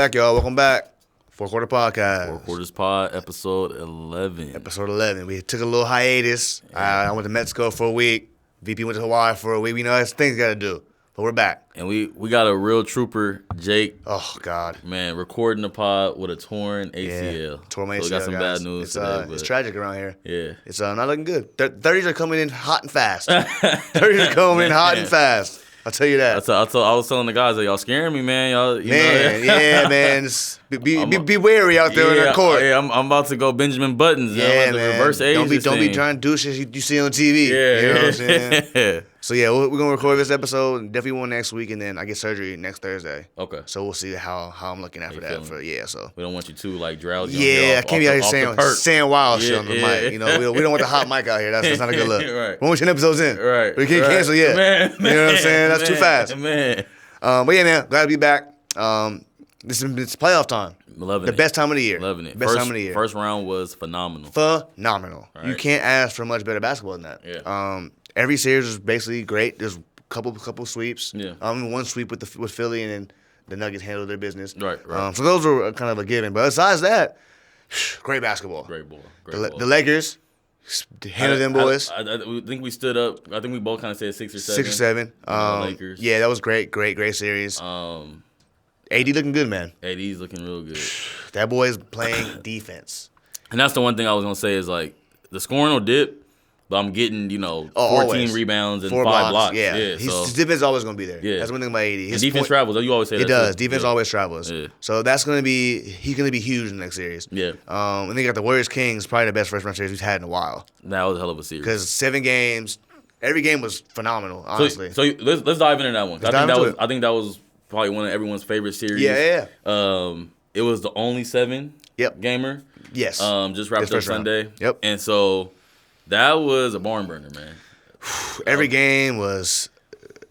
back, y'all. Welcome back. Four Quarter Podcast. Four Quarters Pod, episode 11. Episode 11. We took a little hiatus. I went to Mexico for a week. VP went to Hawaii for a week. We know there's things we got to do. But we're back. And we got a real trooper, Jake. Oh, God. Man, recording the pod with a torn ACL. Yeah, torn my ACL, So we got some guys. bad news today. It's tragic around here. Yeah. It's not looking good. 30s are coming in hot and fast. 30s are coming in hot and fast. I'll tell you that. I was telling the guys that y'all scaring me, man. Y'all, you know, Yeah, man. Just be wary out there in the court. Yeah, I'm about to go Benjamin Buttons. Yeah, I'm about man. to reverse age Don't be trying to do shit you see on TV. Yeah. You know what I'm saying? So, yeah, we're going to record this episode. Definitely one next week, and then I get surgery next Thursday. Okay. So we'll see how I'm looking after that. So we don't want you too, like, drowsy. Yeah, I can't be out here saying wild shit on the yeah. mic. You know, we don't want the hot mic out here. That's not a good look. Right. We're only 10 episodes in. Right. We can't cancel yet. Man, you know what I'm saying? That's too fast. Man. But yeah, man, glad to be back. It's playoff time. Loving the best time of the year. Loving it. Best time of the year. First round was phenomenal. Phenomenal. Right. You can't ask for much better basketball than that. Yeah. Every series was basically great. There's a couple sweeps. Yeah. One sweep with Philly, and then the Nuggets handled their business. Right. So those were kind of a given. But besides that, great basketball. Great ball. The Lakers handled them boys. I think we stood up. I think we both kind of said 6 or 7. 6 or 7. Lakers. Yeah, that was great series. AD looking good, man. AD's looking real good. That boy is playing defense. And that's the one thing I was gonna say is like the scoring will dip, but I'm getting 14 always. rebounds and 4 5 blocks. Yeah, his defense is always gonna be there. Yeah. That's one thing about AD. And defense travels. You always say that. It does. Too. Defense always travels. Yeah. So he's gonna be huge in the next series. Yeah. And then you got the Warriors Kings, probably the best first round series we've had in a while. That was a hell of a series. Because 7 games, every game was phenomenal. Honestly. So let's dive into that one. I think that was probably one of everyone's favorite series. Yeah. It was the only 7 gamer. Yes. Just wrapped up Sunday. Round. Yep. And so that was a barn burner, man. Every game was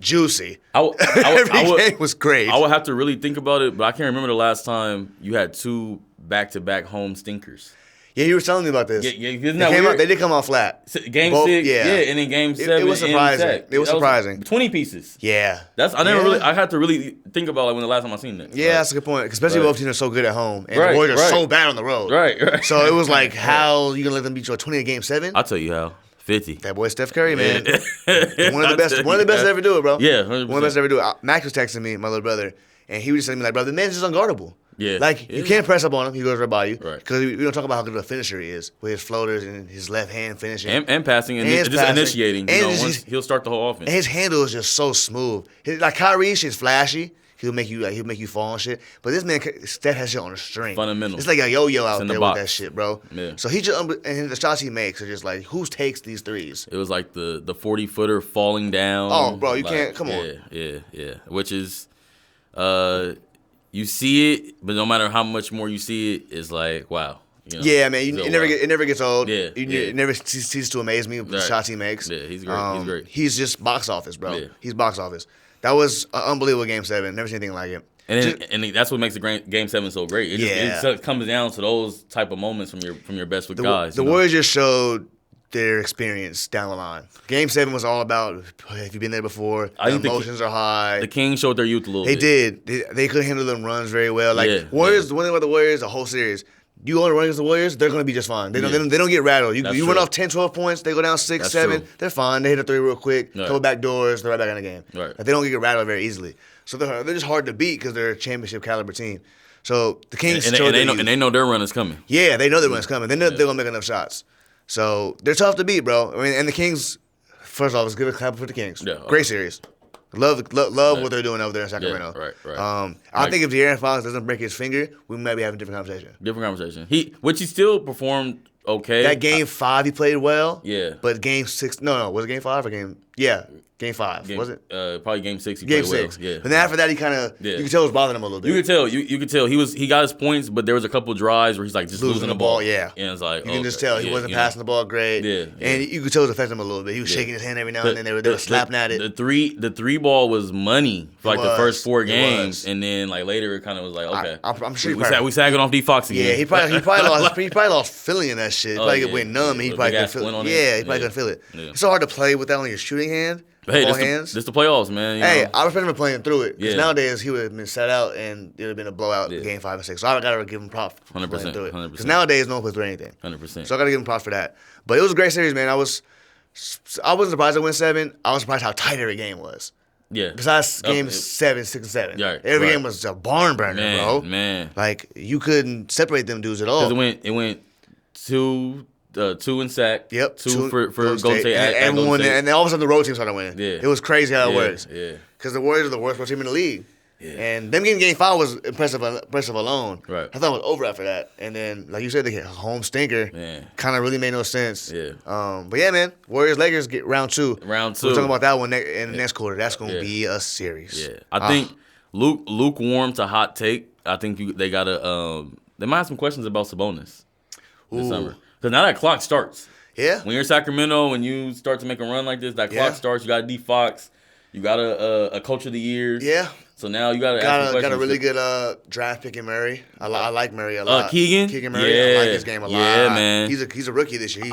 juicy. Every game was great. I would have to really think about it, but I can't remember the last time you had 2 back-to-back home stinkers. Yeah, you were telling me about this. Yeah, isn't that weird? They did come out flat. Game 6, and then game 7. It was surprising. It was surprising. 20 pieces. Yeah. I had to really think about when the last time I seen that. Yeah, that's a good point. Especially both teams are so good at home, and the Warriors are so bad on the road. Right. So it was like, how you gonna let them beat you at 20 in game 7? I'll tell you how. 50. That boy Steph Curry, man. One of the best to ever do it, bro. Yeah, 100%. One of the best to ever do it. Max was texting me, my little brother, and he was just telling me, like, bro, the man's just unguardable. Yeah. Like, you can't press up on him. He goes right by you. Right. Because we don't talk about how good of a finisher he is with his floaters and his left hand finishing. And passing and just initiating. Once he'll start the whole offense. And his handle is just so smooth. Like, Kyrie's shit's flashy. He'll make you fall and shit. But this man, Steph has shit on a string. Fundamental. It's like a yo-yo out there with that shit, bro. Yeah. So he just, and the shots he makes are just like, who takes these threes? It was like the 40-footer falling down. Oh, bro, you can't, come on. Yeah. Which is, you see it, but no matter how much more you see it, it's like, wow. Yeah, man, it never gets old. Yeah, it never ceases to amaze me with the shots he makes. Yeah, he's great. He's just box office, bro. Yeah. He's box office. That was an unbelievable Game 7. Never seen anything like it. And that's what makes the Game 7 so great. It just comes down to those type of moments from your best with guys. The Warriors just showed their experience down the line. Game 7 was all about, if you've been there before, the emotions are high. The Kings showed their youth a little bit. They did. They couldn't handle them runs very well. Warriors, the one thing about the Warriors, the whole series, you only run against the Warriors, they're going to be just fine. They don't get rattled. You run off 10, 12 points, they go down 6, 7, they're fine. They hit a 3 real quick, couple back doors, they're right back in the game. Right. Like, they don't get rattled very easily. So they're just hard to beat because they're a championship caliber team. So the Kings and they know their run is coming. Yeah, they know their run is coming. They know they're going to make enough shots. So they're tough to beat, bro. I mean, and the Kings, first off, let's give a clap for the Kings. Yeah, okay. Great series. Love what they're doing over there in Sacramento. Yeah, right. I think if De'Aaron Fox doesn't break his finger, we might be having a different conversation. He still performed okay. That game 5, he played well. Yeah. But game 6, was it game 5 or game? Yeah. Game 5, was it? Probably game 6. Game 6. Well. Yeah. And then after that, he kind of, you could tell it was bothering him a little bit. You could tell. You could tell he got his points, but there was a couple drives where he's like just losing the ball. Yeah. And it's like you can just tell he wasn't passing the ball great. Yeah. And you could tell it was affecting him a little bit. He was shaking his hand every now and then. They were slapping at it. The three ball was money for like the first 4 games, and then like later it kind of was like okay. I'm sure we sagging off D Fox again. Yeah, he probably lost feeling in that shit. He probably went numb. He probably couldn't feel it. Yeah, he probably couldn't feel it. It's so hard to play with that on your shooting silly hand. Hey, all this hands. The playoffs, man. Hey, I respect him for playing through it. Because Yeah. nowadays he would have been set out and it would have been a blowout Game 5 and 6. So I gotta give him props for 100%, playing through it. 100%. Because nowadays no one plays through anything. 100%. So I gotta give him props for that. But it was a great series, man. I wasn't surprised I went 7. I was surprised how tight every game was. Yeah. Besides game 7, 6, and 7. Yeah, Every right. game was a barn burner, bro. Man. Like you couldn't separate them dudes at all. Because it went 2 in sack. Yep. 2 for Golden State. And everyone, and then all of a sudden the road team started winning. Yeah. It was crazy how it works. Yeah. Because the Warriors are the worst road team in the league. Yeah. And them getting game 5 was impressive alone. Right. I thought it was over after that. And then, like you said, they get a home stinker. Kind of really made no sense. Yeah. But yeah, man, Warriors-Lakers get round 2. Round 2. We're talking about that one in the next quarter. That's going to be a series. Yeah. I think lukewarm to hot take. I think they got to they might have some questions about Sabonis this summer. Because now that clock starts. Yeah. When you're in Sacramento and you start to make a run like this, that clock starts. You got D Fox. You got a coach of the year. Yeah. So now you got a really good draft pick in Murray. I like Murray a lot. Keegan Murray. I like his game a lot. Yeah, man. He's a rookie this year.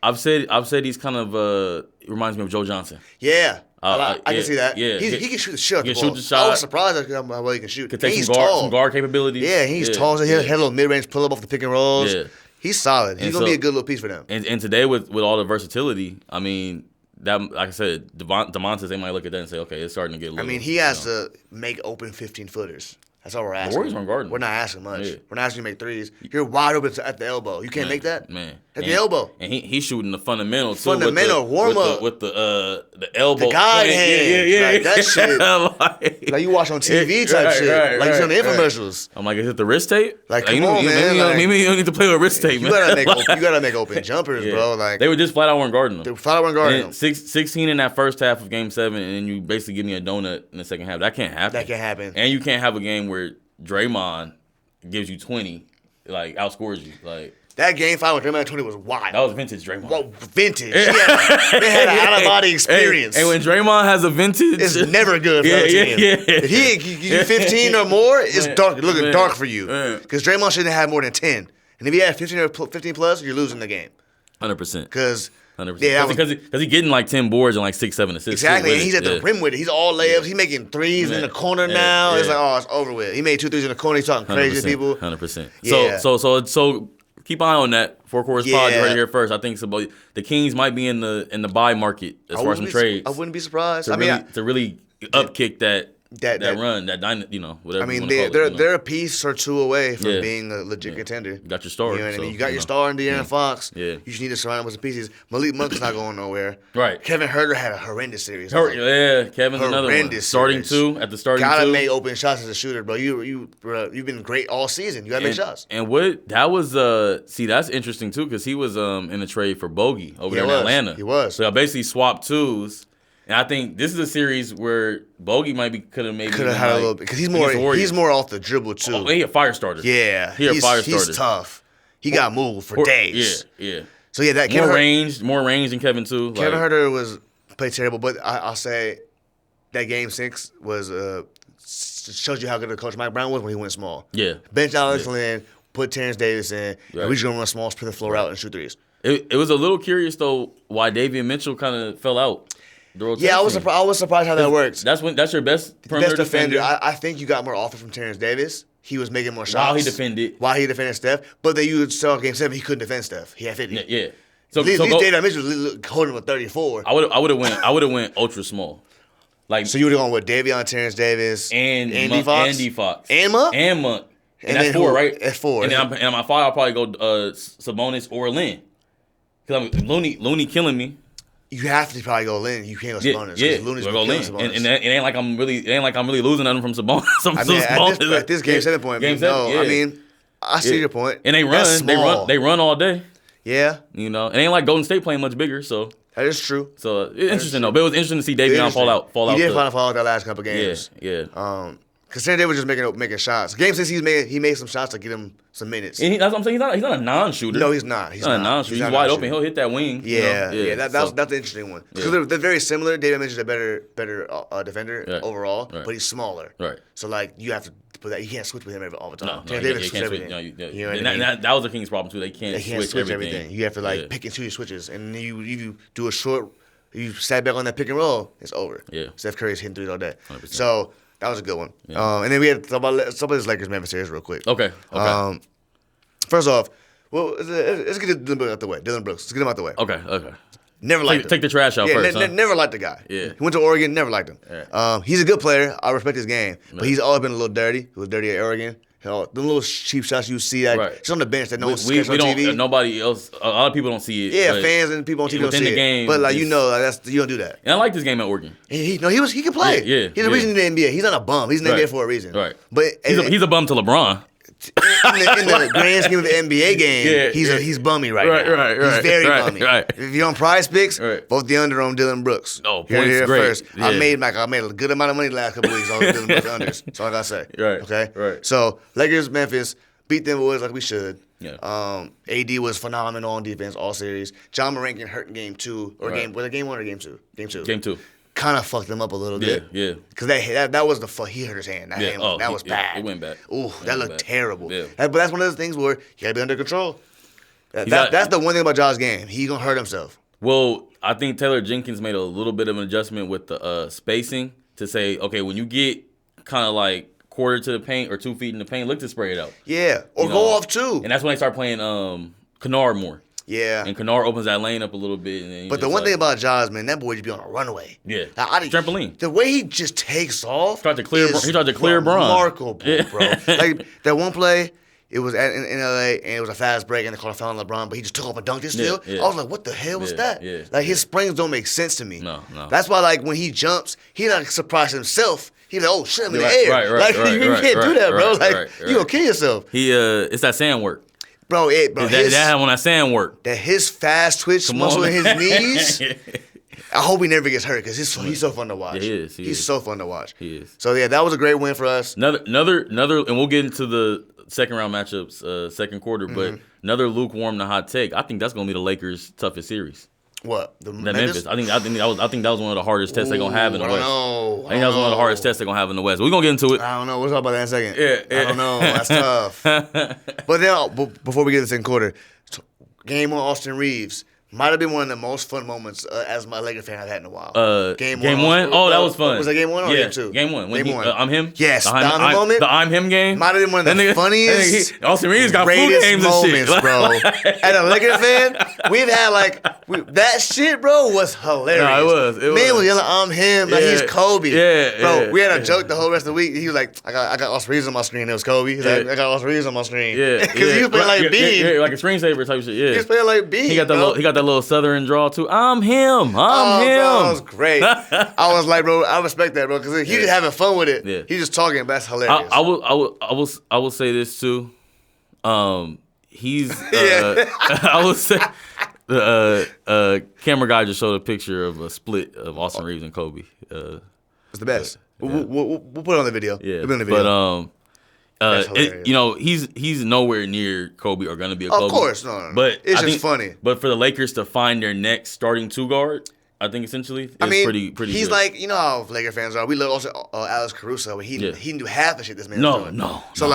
I've said he's kind of reminds me of Joe Johnson. Yeah. I can see that. Yeah. He can shoot the shot. He can shoot the shot. I was surprised at how well he can shoot. Could take he's some guard capabilities. Yeah, he's tall. He had a little mid-range pull-up off the pick and rolls. Yeah. He's solid. He's going to be a good little piece for them. And today with all the versatility, I mean, that, like I said, DeMontis, they might look at that and say, okay, it's starting to get a little. I mean, he has to make open 15-footers. That's all we're asking. The Warriors aren't guarding. We're not asking much. Yeah. We're not asking you to make threes. You're wide open at the elbow. You can't make that? Man. At the elbow. And he's shooting the fundamental, too. Fundamental, warm-up. With the elbow. The guide hand. Yeah. Like, that shit. Like you watch on TV type shit. Like you see on the infomercials. I'm like, is it the wrist tape? Like, come on, man. Maybe you don't need to play with wrist tape, man. You gotta make open jumpers, bro. Like they were just flat out weren't guarding them. They flat out weren't guarding them. 16 in that first half of Game 7, and then you basically give me a donut in the second half. That can't happen. And you can't have a game where Draymond gives you 20, like outscores you. Like that Game 5 with Draymond at 20 was wild. That was vintage Draymond. Well, vintage. They had an out-of-body experience. Hey, when Draymond has a vintage, it's never good for the team. If he gives you 15 or more, it's dark. Looking dark for you. Because Draymond shouldn't have more than 10. And if he had 15 or 15 plus, you're losing the game. 100%. Because 100%. Yeah, because he's getting like 10 boards and like 6, 7 assists. Exactly. And he's at the rim with it. He's all layups. He's making threes in the corner now. It's like, oh, it's over with. He made 2 threes in the corner. He's talking crazy to people. 100%. Yeah. So keep an eye on that. Four Quarters Pod, you heard it here first. I think the Kings might be in the buy market as far as some trades. I wouldn't be surprised. To really upkick that run, whatever. I mean, they're a piece or two away from being a legit contender. You got your star. You know what I mean? You got your star in De'Aaron Fox. Yeah. You just need to surround him with some pieces. Malik Monk's not going nowhere. Right. Kevin Huerter had a horrendous series. Kevin's another one. Starting two. Gotta make open shots as a shooter, bro. You've been great all season. You gotta make shots. And that's interesting too, because he was in a trade for Bogey over there in Atlanta. He was. So I basically swapped twos. And I think this is a series where Bogey could have had a little bit, because he's more off the dribble too. Oh, he a fire starter. Yeah, he's a fire starter. He's tough. He got moved for days. Yeah. So yeah, that more range than Kevin too. Kevin Huerter played terrible, but I'll say that Game 6 was shows you how good a coach Mike Brown was when he went small. Yeah, bench Alex Lynn, put Terrence Davis in, and we just gonna run small, spread the floor out, and shoot threes. It was a little curious though why Davion Mitchell kind of fell out. Yeah, I was surprised how that works. That's your best perimeter defender. I think you got more offers from Terrence Davis. He was making more shots while he defended Steph. But then you saw Game 7, he couldn't defend Steph. He had 50. Yeah. So Davion Mitchell was holding with 34. I would have went ultra small. Like, so you would have gone with Davion, Terrence Davis, and D Fox, and Monk. And that's 4, right? That's 4. And on my 5, I'll probably go Sabonis or Lynn. Because Looney killing me. You have to probably go Lynn. You can't go Sabonis. Yeah, Looney's go Lynn. And it ain't like I'm really losing nothing from Sabonis. At this Game 7 point, I mean, I see your point. And they run all day. Yeah, it ain't like Golden State playing much bigger. So that is true. So it's interesting though. But it was interesting to see Davion fall out. He did fall out that last couple games. Yeah. Because Terrence Davis was just making shots. Game 6, he made some shots to get him some minutes. And that's what I'm saying. He's not a non-shooter. No, he's not. He's not a non-shooter. He's wide open. He'll hit that wing. Yeah. That's an interesting one. Because they're very similar. David mentioned a better defender overall, but he's smaller. Right. So you have to put that. You can't switch with him all the time. No, Davis can't switch. You know what I mean? That was the Kings' problem too. They can't switch everything. You have to pick and choose switches, and you do a short. You sat back on that pick and roll, it's over. Yeah. Steph Curry's hitting threes all day. 100%. So that was a good one. Yeah. And then we had some of this Lakers-Memphis series real quick. Okay. First off, well, let's get Dillon Brooks out the way. Dillon Brooks, let's get him out the way. Okay. Never liked him. Take the trash out first. Never liked the guy. Yeah. He went to Oregon, never liked him. Yeah. He's a good player. I respect his game. But he's always been a little dirty. He was dirty at Oregon. The little cheap shots you see, just on the bench that no one's catching on TV. Nobody else, a lot of people don't see it. Yeah, fans and people on TV don't see it. Game, but you don't do that. And I like this game at Oregon. He can play. Yeah. He's a reason in the NBA. He's not a bum. He's in the NBA for a reason. Right. But he's a bum to LeBron. In the grand scheme of the NBA game, he's bummy right now. He's very bummy. Right. If you're on Prize Picks, vote the under on Dillon Brooks. No, points great. First. Yeah. I made a good amount of money the last couple weeks on Dillon Brooks unders. That's all I gotta say. Right. Okay. Right. So Lakers, Memphis beat them boys like we should. Yeah. AD was phenomenal on defense all series. John Morant getting hurt in game 2 or game 1 or game 2? Game 2. Kind of fucked him up a little bit. Yeah. Because that was the fuck. He hurt his hand. That was bad. It went bad. Ooh, that looked terrible. Yeah. But that's one of those things where you gotta be under control. That's the one thing about Ja's game. He's gonna hurt himself. Well, I think Taylor Jenkins made a little bit of an adjustment with the spacing to say, okay, when you get kind of like quarter to the paint or 2 feet in the paint, look to spray it out. Yeah, or go off too. And that's when they start playing Kennard more. Yeah. And Kennard opens that lane up a little bit. And but the one thing about Ja's, man, that boy just be on a runway. Yeah. Trampoline. The way he just takes off. He tried to clear Bron. Remarkable, bro. Like that one play, it was in LA and it was a fast break and they called a foul on LeBron, but he just took off and dunked it still. I was like, what the hell was that? Yeah. Like his springs don't make sense to me. No. That's why like when he jumps, he like surprised himself. He's like, oh shit, I'm in the air. You can't do that, bro. You gonna kill yourself. It's that sand work. Bro, that when that sand work. That his fast twitch muscle in his knees. I hope he never gets hurt because he's so fun to watch. Yeah, he is. He's so fun to watch. He is. So yeah, that was a great win for us. Another, and we'll get into the second round matchups, second quarter. But another lukewarm to hot take. I think that's gonna be the Lakers' toughest series. What? The Memphis? I think that was one of the hardest tests they're gonna have in the West. I think that was one of the hardest tests they're gonna have in the West. We're gonna get into it. I don't know. We'll talk about that in a second. Yeah. I don't know. That's tough. But then before we get to the second quarter, game on Austin Reeves. Might have been one of the most fun moments as my Lakers fan I've had in a while. Game one? Oh, that was fun. Was that game 1 or game 2? Game 1. Game 1. I'm him? Yes. The moment. The I'm him game? Might have been one of the funniest, Austin Reeves got food games moments, and shit. bro. As a Lakers fan, we've had that shit, bro, was hilarious. No, it was. Man was yelling, I'm him, like he's Kobe. Yeah. Bro, we had a joke the whole rest of the week. He was like, I got Austin Reeves on my screen. It was Kobe. He's like, I got Austin Reeves on my screen. Yeah. Because he was playing like Bean. Yeah, like a screensaver type shit. Yeah. He was playing like Bean. He got that little southern draw too. I'm him. I'm him. Bro, that was great. I was like, bro, I respect that, bro, because he's just having fun with it. Yeah. He's just talking, but that's hilarious. I will say this too. He's I would say the camera guy just showed a picture of a split of Austin Reeves and Kobe. It's the best. We'll put it on the video. Yeah, we'll put it on the video. But he's nowhere near Kobe or gonna be a Kobe. Of course, no. But it's just funny. But for the Lakers to find their next starting 2 guard, I think essentially it's pretty. He's good. like, you know how Laker fans are. We love also Alex Caruso, but he didn't do half the shit this man doing. No. So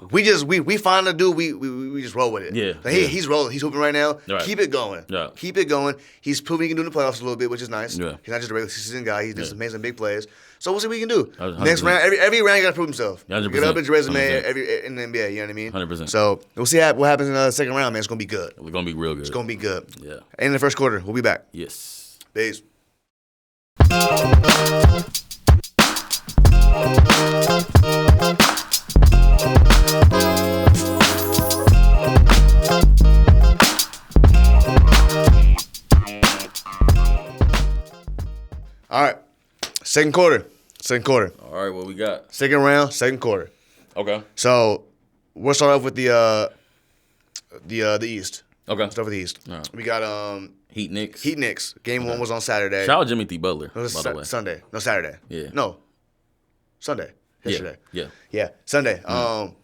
we find a dude, we just roll with it. Yeah. He's rolling. He's hooping right now. Right. Keep it going. Yeah. Keep it going. He's proving he can do in the playoffs a little bit, which is nice. Yeah. He's not just a regular season guy. He does amazing big plays. So we'll see what he can do. 100%. Next round, every round, you got to prove himself. 100%. Get up his resume 100%. in the NBA. You know what I mean? 100%. So we'll see what happens in the second round, man. It's gonna be good. It's gonna be real good. It's gonna be good. Yeah. In the first quarter, we'll be back. Yes. Peace. All right, second quarter. All right, what we got? Second round, second quarter. Okay. So we'll start off with the East. Okay. Start with the East. All right. We got Heat Knicks. Game 1 was on Saturday. Shout out Jimmy T. Butler. It was by the way. Sunday. No, Saturday. Yeah. No. Sunday. Yesterday. Yeah. Sunday.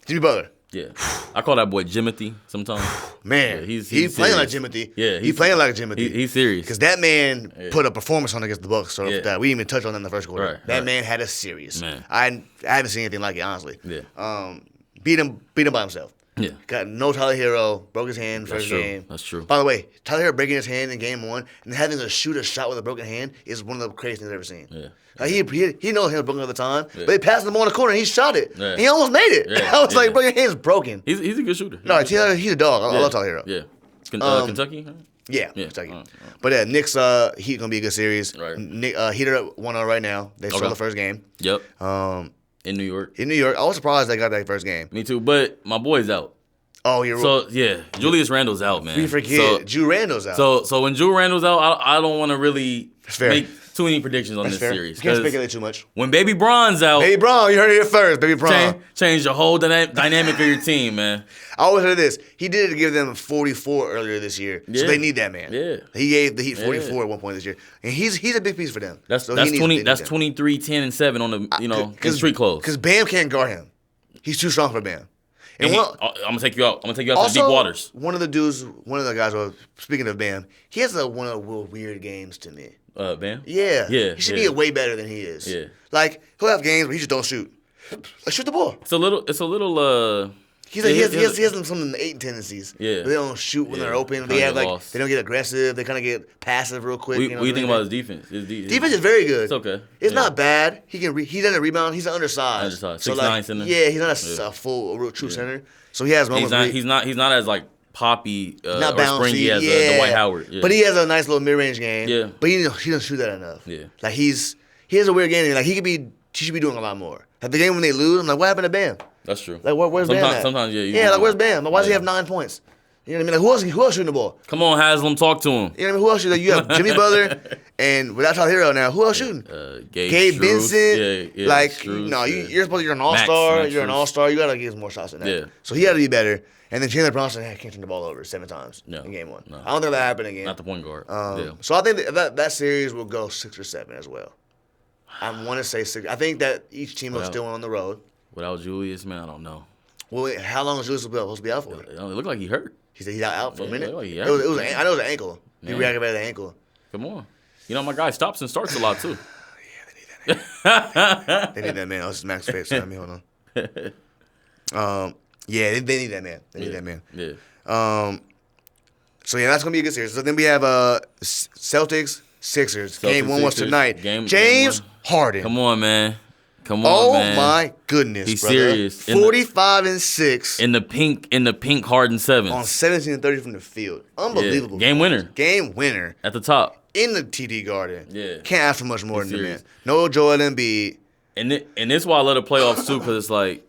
Jimmy Butler. Yeah. I call that boy Jimothy sometimes. Man, yeah, he's playing like Jimothy. Yeah, he's playing like Jimothy. He's serious. Because that man put a performance on against the Bucks. So that we didn't even touch on that in the first quarter. Right, that man had a series. Man. I haven't seen anything like it, honestly. Yeah. Beat him by himself. Yeah. Got no Tyler Hero, broke his hand first game. That's true. By the way, Tyler Hero breaking his hand in game 1 and having to shoot a shot with a broken hand is one of the craziest things I've ever seen. Yeah. Like he knows he was broken all the time, but he passed the ball in the corner and he shot it. Yeah. And he almost made it. Yeah. I was like, bro, your hand's broken. He's a good shooter. No, he's a dog. I love Tyler Hero. Yeah. Kentucky? Yeah, Kentucky. But Knicks Heat gonna be a good series. Right. Heat are up 1-0 right now. They stole the first game. Yep. In New York. I was surprised they got that first game. Me too, but my boy's out. Oh, you're so yeah. Julius Randle's out, man. We forget Drew Randle's out. So when Drew Randle's out, I don't want to really make too many predictions on this series. You can't speculate too much. When Baby Bron's out, Baby Bron, you heard it here first. Baby Bron change the whole dynamic of your team, man. I always heard this. He did it to give them 44 earlier this year, so they need that man. Yeah, he gave the Heat 44 at one point this year, and he's a big piece for them. That's 20. That's 23, 10, and 7 on the his street clothes. Because Bam can't guard him. He's too strong for Bam. And I'm gonna take you out. I'm gonna take you out to deep waters. One of the guys. Speaking of Bam, he has one of the weird games to me. Bam. Yeah. He should be way better than he is. Yeah. Like he'll have games where he just don't shoot. Like shoot the ball. It's a little. He has some 8 tendencies. Yeah. They don't shoot when they're open. They have they don't get aggressive. They kind of get passive real quick. What do you think about his defense? Defense is very good. It's okay. It's not bad. He doesn't rebound. He's undersized. 6'9" center. Yeah, he's not a full real true center. So he has moments. He's not as like poppy not or springy as Dwight Howard. Yeah. But he has a nice little mid range game. Yeah. But he doesn't shoot that enough. Yeah. Like he has a weird game. Like he should be doing a lot more. At the game when they lose, I'm like, what happened to Bam? That's true. Like where's Bam at? Sometimes where's Bam? Why does he have 9 points? You know what I mean? Like who else shooting the ball? Come on, Haslam, talk to him. You know what I mean? Who else shooting? You have Jimmy Butler, and without Tyler Hero now, who else shooting? Gabe Vincent. Yeah, like Strus, you're supposed to. You're an all-star. Max You're an all-star. You gotta get more shots than that. Yeah. So he had to be better. And then Jalen Brunson can't turn the ball over 7 times in game 1. No. I don't think that happened again. Not the point guard. So I think that series will go 6 or 7 as well. I want to say 6. I think that each team will still on the road. Without Julius, man, I don't know. Well, wait, how long is Julius supposed to be out for? It looked like he hurt. He said he's out for a minute. Like I know it was an ankle. He reactivated the ankle. Come on. You know, my guy stops and starts a lot, too. Yeah, they need that man. They need that man. Oh, this is Max face. Hold on. Yeah, they need that man. They need that man. Yeah. So, that's going to be a good series. So, then we have Celtics, Sixers. Game 1 was tonight. James Harden. Come on, man. Man. Oh my goodness, he's brother. serious. 45-6 in the pink Harden 7 on 17-30 from the field. Unbelievable. Yeah. Game winner at the top in the TD Garden. Yeah, can't ask for much more than the man. No Joel Embiid. And this is why I love the playoffs too, because it's like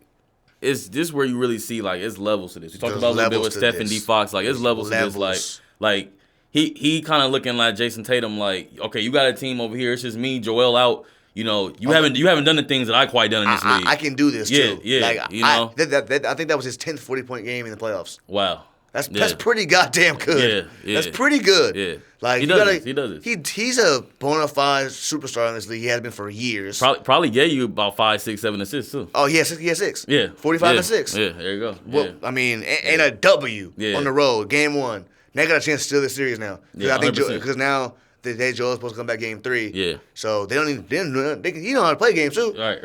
this where you really see like it's levels to this. We talked about a little bit with Steph and D Fox. Like it's levels to this. Like he kind of looking like Jason Tatum. Like okay, you got a team over here. It's just me, Joel out. You know, you haven't done the things that I quite done in this league. I can do this too. Yeah, like, you know. I think that was his 10th 40-point game in the playoffs. Wow. That's pretty goddamn good. Yeah. That's pretty good. Yeah. Like he does it. He's a bona fide superstar in this league. He has been for years. Probably gave you about 5, 6, 7 assists too. Oh, he has 6. Yeah. 45-6. Yeah, there you go. Well, I mean, and a W on the road, game 1. They got a chance to steal this series now. Yeah, I think because now the day Joel's supposed to come back game 3. Yeah. So they don't even he know how to play games too. Right.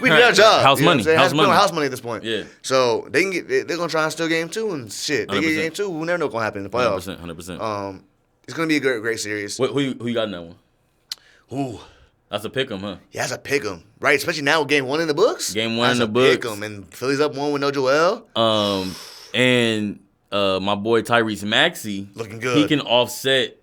We did our job. House money. House money at this point. Yeah. So they're gonna try and steal game 2 and shit. They 100%. get game 2. We never know what's gonna happen in the playoffs. 100%. It's gonna be a great series. Who you got in that one? Ooh. That's a pick 'em, huh? Yeah, that's a pick 'em. Right, especially now with game 1 in the books. Game 1 in the books. Pick 'em. And Philly's up 1 with no Joel. And my boy Tyrese Maxey looking good. He can offset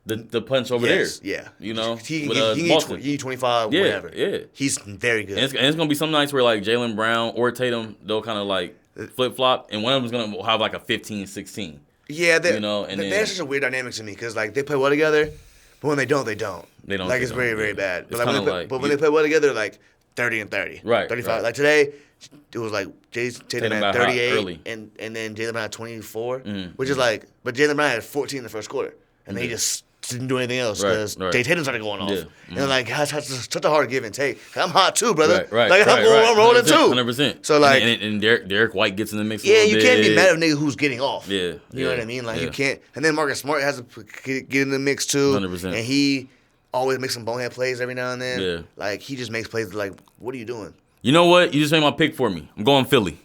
the punch over there. Yeah. You know, he need 25, whatever. Yeah. He's very good. And it's going to be some nights where, like, Jaylen Brown or Tatum, they'll kind of, like, flip-flop, and one of them's going to have, like, a 15-16. Yeah. You know, and there's such a weird dynamic to me because, like, they play well together, but when they don't, they don't. Like, it's very, very bad. But when they play well together, they're, like, 30 and 30. Right. 35. Right. Like, today, it was, like, Tatum had 38, and then Jaylen Brown had 24, which is, like, but Jaylen Brown had 14 in the first quarter, and then he just didn't do anything else because Tatum started going off. Yeah. And like, that's such a hard give and take. I'm hot too, brother. I'm rolling too. 100%. So like, and Derek White gets in the mix. Yeah, you can't be mad at a nigga who's getting off. Yeah, you know what I mean. Like you can't. And then Marcus Smart has to get in the mix too. 100%. And he always makes some bonehead plays every now and then. Yeah, like he just makes plays like, what are you doing? You know what? You just made my pick for me. I'm going Philly.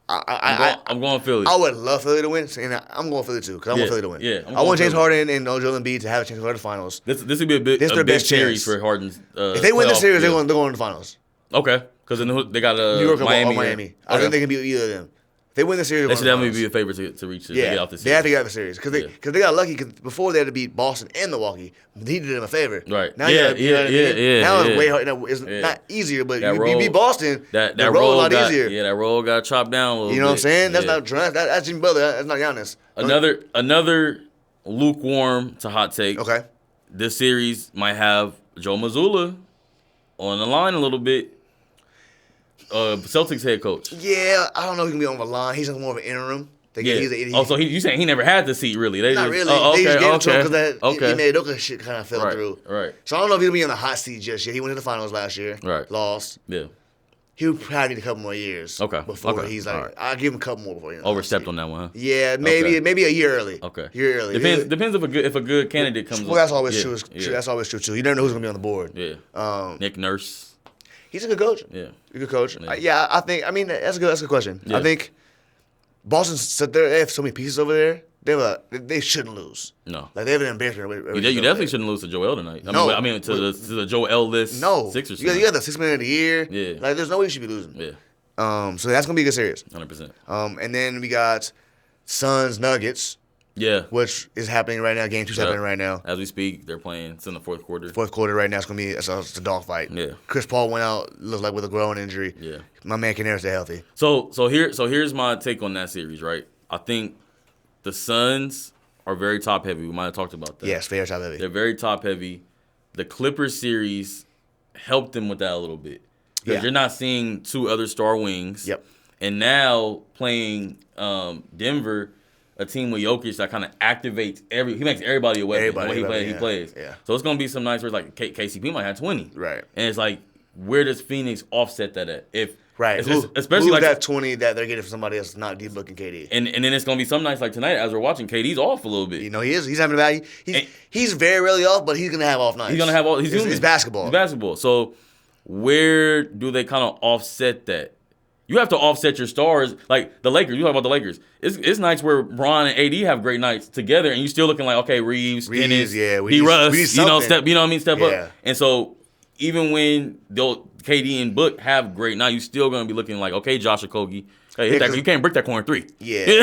I'm going Philly. I would love Philly to win, and I'm going Philly too because I want Philly to win. Yeah, I want James Harden and Joel Embiid to have a chance to go to the finals. This would be a big series for Harden's. If they win the series, they're going to the finals. Okay, because they got New York Miami. Or Miami. Okay. I think they can beat either of them. If they win the series, they should definitely be a favorite to reach to get out the series. They have to get out the series because they got lucky. Cause before they had to beat Boston and Milwaukee, he did them a favor. Right. Now Now it's way hard. It's not easier, but you beat Boston. That roll a lot easier. Yeah, that roll got chopped down a little bit. You know what I'm saying? That's not that's Jimmy Butler. That's not Giannis. Another lukewarm to hot take. Okay. This series might have Joe Mazzulla on the line a little bit. Celtics head coach. Yeah, I don't know if he can be on the line. He's more of an interim. So you saying he never had the seat really? Not really. They just gave it to him because that Ime Udoka shit kind of fell through. Right. So I don't know if he'll be on the hot seat just yet. He went to the finals last year. Right. Lost. Yeah. He would probably need a couple more years. Before he's like, right. I'll give him a couple more before. Overstepped on that one. Huh? Yeah, maybe a year early. Okay. Year early. Depends if a good candidate comes. Well, that's always true. That's always true too. You never know who's gonna be on the board. Yeah. Nick Nurse. He's a good coach. Yeah. He's a good coach. Yeah, I think. I mean, that's a good question. Yeah. I think Boston. They have so many pieces over there. They shouldn't lose. No. Like they have an embarrassment. You definitely shouldn't lose to Joel tonight. I mean to the Joel list. No. Sixers. You got the 6 man of the year. Yeah. Like there's no way you should be losing. Yeah. So that's gonna be a good series. 100%. And then we got Suns Nuggets. Yeah. Which is happening right now. Game 2's happening right now. As we speak, they're playing. It's in the fourth quarter. Fourth quarter right now. It's a dogfight. Yeah. Chris Paul went out, looks like with a growing injury. Yeah. My man Canary stay healthy. So here's my take on that series, right? I think the Suns are very top heavy. We might have talked about that. Yes, very top heavy. They're very top heavy. The Clippers series helped them with that a little bit. Because you're not seeing two other star wings. Yep. And now playing Denver, a team with Jokic that kind of activates he makes everybody a weapon. When he plays. Yeah. So it's gonna be some nights where it's like KCP might have 20. Right. And it's like, where does Phoenix offset that at? Especially like that 20 that they're getting from somebody else not deep looking KD. And then it's gonna be some nights like tonight as we're watching, KD's off a little bit. You know he is. He's having a value. He's very rarely off, but he's gonna have off nights. He's gonna have all. It's basketball. It's basketball. So where do they kind of offset that? You have to offset your stars, like the Lakers. You talk about the Lakers. It's nights where Bron and AD have great nights together, and you still looking like, okay, Reeves, Dennis, D-Russ, step up. And so even when KD and Book have great nights, you still gonna be looking like, okay, Josh Okogie, hey, you can't break that corner three. Yeah,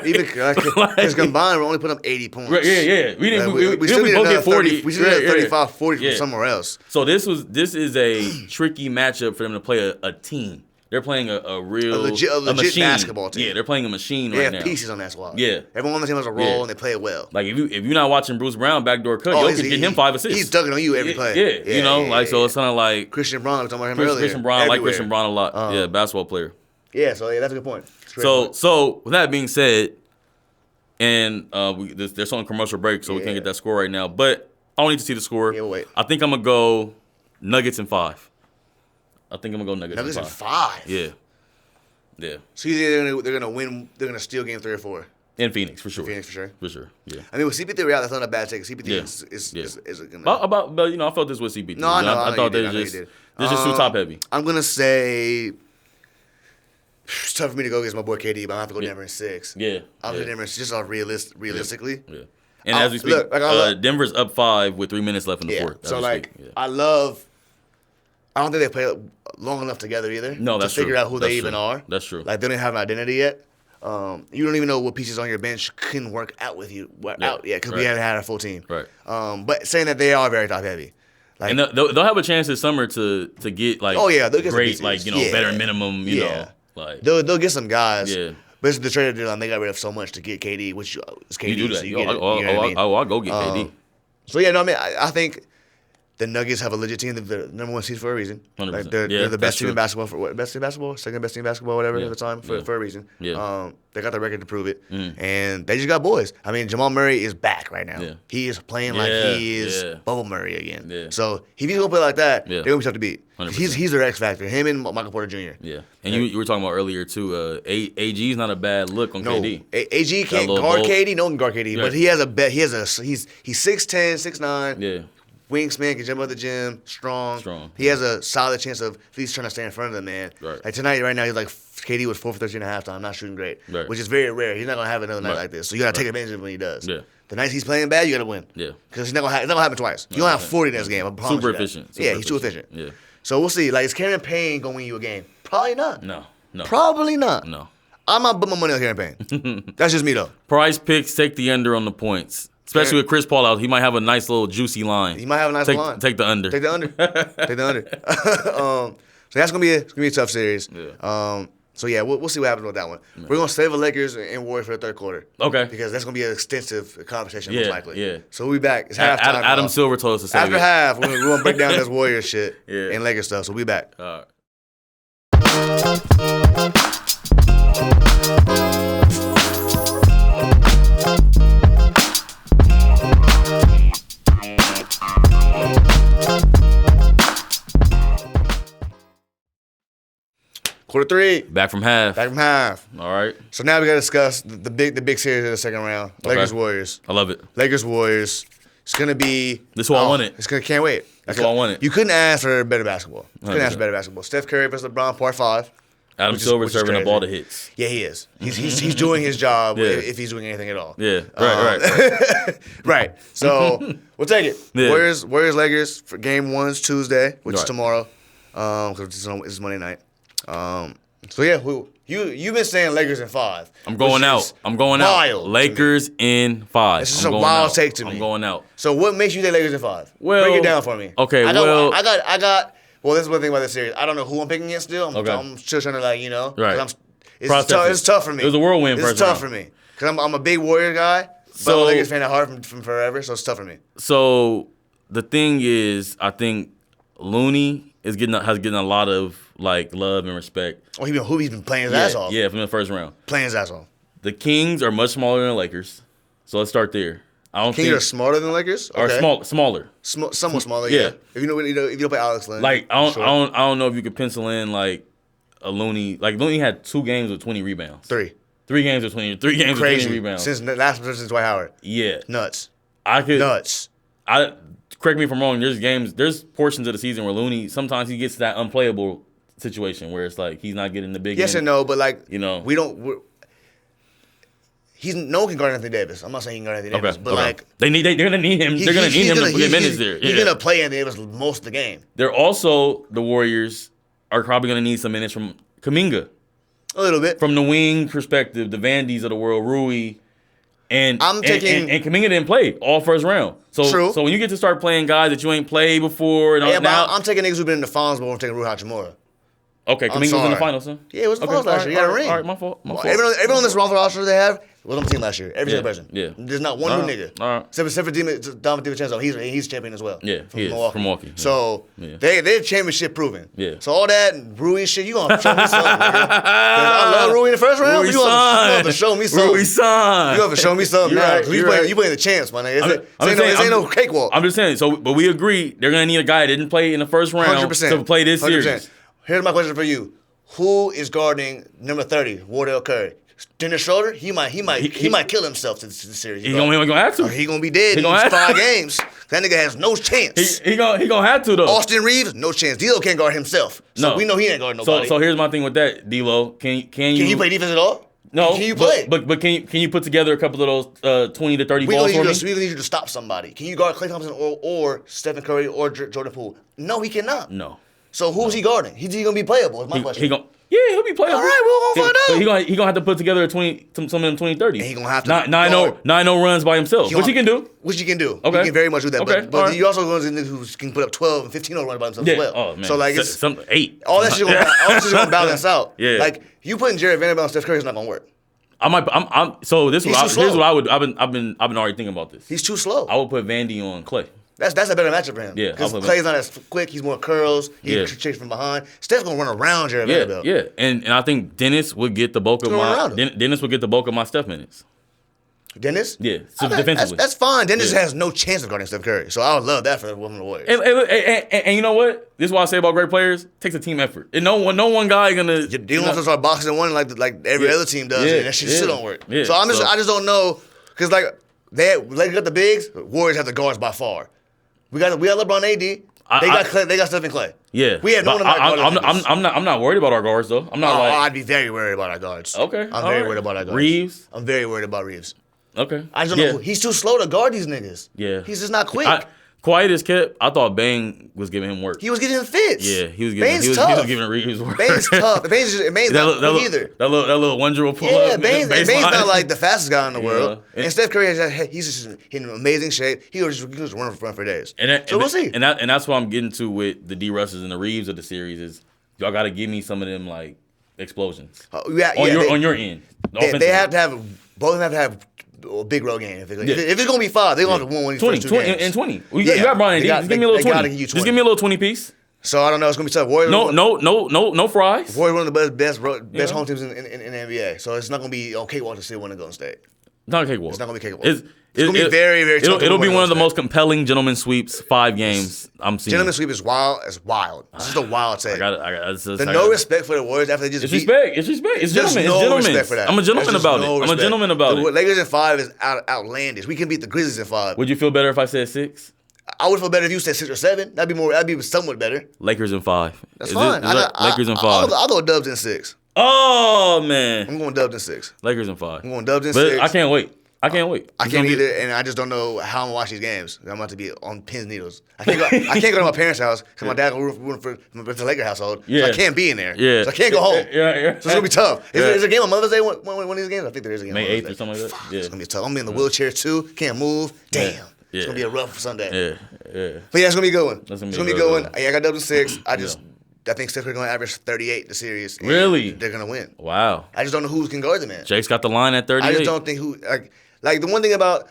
because combined, we're only putting up 80 points. Right, yeah. We still need both get 40. We still need 35, 40 from somewhere else. So this is a tricky matchup for them to play a team. They're playing a legit machine. Basketball team. Yeah, they're playing a machine right now. They have pieces on that squad. Yeah. Everyone on the team has a role, and they play it well. Like, if you're not watching Bruce Brown backdoor cut, you can get him 5 assists. He's dunking on you every play. So it's kind of like Christian Braun. I was talking about him earlier. Christian Braun, I like Christian Braun a lot. Basketball player. Yeah, so that's a good point. So with that being said, and there's on commercial break, so we can't get that score right now. But I don't need to see the score. Yeah, wait. I think I'm going to go Nuggets in 5. I think I'm going to go Nuggets in 5. Yeah. Yeah. So they're gonna win. They're gonna steal game 3 or 4 in Phoenix for sure. For sure. Yeah. I mean, with CP3 out, that's not a bad take. CP3 is gonna. But I felt this with CP3. No, I know. I thought they're just too top heavy. I'm gonna say it's tough for me to go against my boy KD, but I have to go Denver in 6. Yeah. I'll go Denver just realistically. Yeah. And as we speak, Denver's up 5 with 3 minutes left in the fourth. So I don't think they play long enough together either. No, that's to figure out who they even true. are. That's true. Like they don't have an identity yet. You don't even know what pieces on your bench can work out with you out yet because we haven't had a full team. Right. But saying that they are very top heavy. Like, and they'll have a chance this summer to get like they'll get great better minimum. You know, like they'll get some guys. Yeah. But it's the trade deadline. They got rid of so much to get KD, which is KD. You do that. So you get it, I'll go get KD. So yeah, no, I mean I think. The Nuggets have a legit team. They're the number 1 seed for a reason. 100%. Like they're the best team in basketball second best team in basketball, whatever at the time for a reason. Yeah. They got the record to prove it, and they just got boys. I mean, Jamal Murray is back right now. Yeah. He is playing like he is Bubble Murray again. Yeah. So if he's gonna play like that, they're gonna be tough to beat. 100%. He's their X factor. Him and Michael Porter Jr. Yeah, and you were talking about earlier too. AG is not a bad look on KD. AG can't guard KD. No one can guard KD, but he has a bet. He's 6'10", 6'9". Yeah. Wingspan, can jump out the gym, strong. He has a solid chance of at least trying to stay in front of the man. Right. Like tonight, right now, he's like KD was 4 for 13 at halftime, not shooting great, Right. which is very rare. He's not gonna have another night like this, so you gotta take advantage of it when he does. Yeah. The nights he's playing bad, you gotta win. Yeah. Because it's not gonna happen twice. You don't have 40 in this game. I promise Super you that. efficient. Yeah, he's too efficient. Yeah. So we'll see. Like, is Cameron Payne gonna win you a game? Probably not. No. Probably not. No. I'm not putting my money on Cameron Payne. That's just me though. Price picks, take the under on the points. Especially with Chris Paul out, he might have a nice little juicy line. He might have a nice line. Take the under. Take the under. Take the under. So that's gonna be a tough series. Yeah. So yeah, we'll see what happens with that one. We're gonna save the Lakers and Warriors for the third quarter. Okay. Because that's gonna be an extensive conversation, most likely. Yeah. So we'll be back. It's halftime. Adam Silver told us to save after it. half. We're gonna break down this Warriors shit Yeah. and Lakers stuff. So we'll be back. All right. Quarter three. Back from half. Back from half. All right. So now we gotta discuss the big series of the second round. Lakers Warriors. I love it. Lakers Warriors. It's gonna be. This is what I wanted. Can't wait. That's what I wanted. You couldn't ask for better basketball. You couldn't 100%. ask for better basketball. Steph Curry versus LeBron, part 5. Adam Silver which is serving up crazy. all the hits. Yeah, he is. He's doing his job Yeah. if he's doing anything at all. Yeah. Right. Right. So we'll take it. Yeah. Warriors Lakers for game 1's Tuesday, which is Right. tomorrow. Because it's Monday night. So yeah, you've been saying Lakers in 5. I'm going out. Wild to me. Lakers in 5. This is I'm a going wild out. take to me. I'm going out. So what makes you think Lakers in 5? Well, break it down for me. okay, I got. well- Well, this is one thing about this series. I don't know who I'm picking against still. Okay. I'm still trying to Right. 'cause Process it. It's tough for me. It was a whirlwind It's first tough round. for me because I'm a big Warrior guy. But I'm a So- Lakers fan at heart from forever, so it's tough for me. So the thing is, I think Looney has getting a lot of like love and respect. Oh, he's been playing his ass off. Yeah, from the first round. Playing his ass off. The Kings are much smaller than the Lakers, so let's start there. I don't Kings think are smarter than Lakers. are Okay. smaller. Somewhat smaller. Yeah. Yeah. If you don't play Alex Len. Like sure. I don't know if you could pencil in like a Looney. Like Looney had 2 games with 20 rebounds. 3. 3 games with 20 Crazy. 20 rebounds. Since last since Dwight Howard. Yeah. Nuts. I could Nuts. correct me if I'm wrong. There's portions of the season where Looney sometimes he gets to that unplayable situation where it's like he's not getting the big Yes end. and no, but like You know. no one can guard Anthony Davis. I'm not saying he can guard Anthony Davis, but like they're gonna need him. They're gonna need him to get minutes there. He's Yeah. gonna play Anthony Davis most of the game. They're also the Warriors are probably gonna need some minutes from Kuminga. A little bit. From the wing perspective, the Vandys of the world, Rui, and I'm taking- and Kuminga didn't play all first round. So True. So when you get to start playing guys that you ain't played before, and all, Yeah, but now I'm taking niggas who've been in the finals, but I'm taking Rui Hachimura. okay, I'm Kuminga was in the sorry. finals, huh? Yeah, it was the finals last year. He got a ring. All right, my fault. My fault. Everyone on this roster they have was on the team last year. Every single person. yeah. There's not one new nigga. All right. Except for Donovan DiVincenzo. He's champion as well. Yeah, he is, from Milwaukee. So Yeah. they're championship proven. Yeah. So all that Rui shit, you gonna show me something, nigga. 'Cause I love Rui in the first round. Rui But you gonna have to son. show me something. Rui son. You have to show me something You're now. right, 'Cause you're right. You playing the chance, my nigga. I'm just saying, This ain't no cakewalk. I'm just saying. So, but we agree they're gonna need a guy that didn't play in the first round 100%. to play this 100%. series. Here's my question for you: who is guarding number 30, Wardell Curry? Dennis Schroeder? He might kill himself to the series. He gonna have to. He gonna be dead in gonna have- 5 games. That nigga has no chance. He gonna have to though. Austin Reeves, no chance. D'Lo can't guard himself. So No. we know he ain't guarding nobody. So here's my thing with that, D'Lo. Can you can you play defense at all? No. Can you play? But can you put together a couple of those 20 to 30 we balls gonna for need me? you to, we need you to stop somebody. Can you guard Klay Thompson or Stephen Curry or Jordan Poole? No, he cannot. No. So who's he guarding? He's gonna be playable. Is my question. He'll be playable. All right, we're gonna find out. He gonna have to put together some of them 20-30. And he gonna have to 9-0 runs by himself, which he can do. Which he can do. Okay. He can very much do that. Okay, But all right. you also going to niggas who can put up 12 and 15 runs by themselves Yeah. as well. Oh man. So like it's some 8. all that shit gonna balance out. Yeah. Like you putting Jared Vanderbilt on Steph Curry is not gonna work. So this He's what too slow. here's what I would. I've been already thinking about this. He's too slow. I would put Vandy on Clay. That's a better matchup for him. Yeah, Because I'll put Clay's not as quick. He's more curls. He Yeah. can chase from behind. Steph's gonna run around Jared Yeah, Vanderbilt. yeah, and I think Dennis would get the bulk of Go my around him. Dennis would get the bulk of my Steph minutes. Dennis? Yeah, so Okay, defensively. That's fine. Dennis Yeah. has no chance of guarding Steph Curry. So I would love that for the women of the Warriors. And you know what? This is what I say about great players. It takes a team effort. And no one guy gonna. You don't want to start boxing one like every Yeah. other team does, Yeah. and that shit Yeah. still don't work. Yeah. So I just don't know because like Lakers got the bigs, Warriors have the guards by far. We got LeBron AD. They got Stephen Clay. Yeah, we had no one about guards. I'm not worried about our guards though. I'm not I'd be very worried about our guards. Okay, I'm very worried about our guards. Reeves. I'm very worried about Reeves. Okay, I just don't know. He's too slow to guard these niggas. Yeah, he's just not quick. Quiet as kept. I thought Bane was giving him work. He was getting fits. Yeah, he was giving Reeves work. Bane's tough. Bane's not quick either. That little one dribble pull up. Yeah, Bane's not like the fastest guy in the world. And Steph Curry he's just in amazing shape. He was just run for days. We'll see. And that's what I'm getting to with the D. Russes and the Reeves of the series is y'all got to give me some of them like explosions on your end. They have to have both of them have to have a big road game. If it's gonna be 5, they're gonna have to win one of these first 2 games. And 20. You got Brian D. Just give me a little 20. Just give me a little 20 piece. So I don't know. It's gonna be tough. Warriors, no fries. Warriors one of the best home teams in the NBA. So it's not gonna be on cakewalk to see one at Golden State. Not a cakewalk. It's not gonna be cakewalk. It's gonna be very, very tough. It'll be one of the most compelling gentleman sweeps 5 games I'm seeing. Gentleman sweep is wild. It's wild. It's just a wild take. No respect for the Warriors after they just beat. It's respect. It's gentleman. No respect for that. I'm a gentleman about it. I'm a gentleman about it. The Lakers in 5 is outlandish. We can beat the Grizzlies in 5. Would you feel better if I said 6? I would feel better if you said 6 or 7. That'd be somewhat better. Lakers in 5. That's fine. Lakers in 5. I'll go Dubs in 6. Oh man. I'm going Dubs in 6. Lakers in 5. I'm going Dubs in 6. I can't wait. I can't either, and I just don't know how I'm gonna watch these games. I'm about to be on pins and needles. I can't go to my parents' house because my dad rooting for the Laker household. Yeah. So I can't be in there. Yeah. So I can't go home. Yeah. So it's gonna be tough. Is there a game on Mother's Day? One of these games? I think there is a game. May 8th or something like that. Yeah. It's gonna be tough. I'm in the wheelchair too. Can't move. Damn. Yeah. It's gonna be a rough Sunday. Yeah. But yeah, it's gonna be a good one. It's gonna be a good one. I got Dubs in 6. I think Steph Curry's going to average 38 the series. Really? They're going to win. Wow. I just don't know who can guard the man. Jake's got the line at 38. I just don't think who like the one thing about